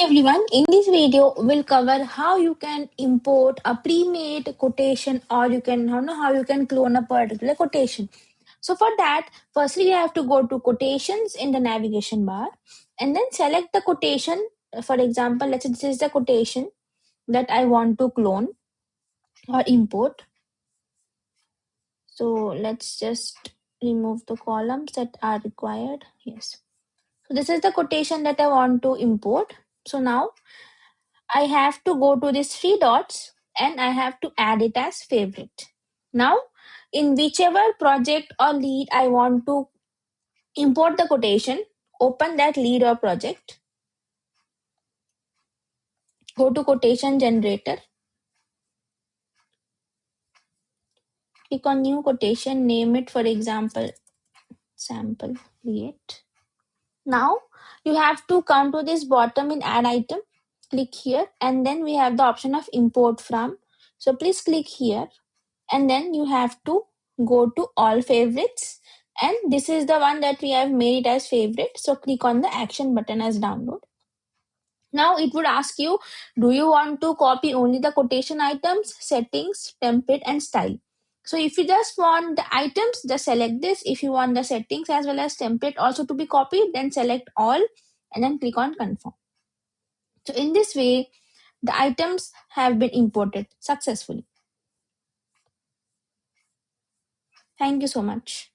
Hi everyone, in this video we'll cover how you can import a pre-made quotation or you can how you can clone a particular quotation. So for that, firstly you have to go to quotations in the navigation bar and then select the quotation. For example, let's say this is the quotation that I want to clone or import. So let's just remove the columns that are required. Yes. So this is the quotation that I want to import. So now I have to go to these three dots and I have to add it as favorite. Now, in whichever project or lead I want to import the quotation, open that lead or project, go to quotation generator, click on new quotation, name it, for example, sample create. Now, you have to come to this bottom in add item, click here, and then we have the option of import from. So please click here and then you have to go to all favorites, and this is the one that we have made it as favorite. So click on the action button as download. Now it would ask you, do you want to copy only the quotation items, settings, template and style? So if you just want the items, just select this. If you want the settings as well as template also to be copied, then select all and then click on confirm. So in this way, the items have been imported successfully. Thank you so much.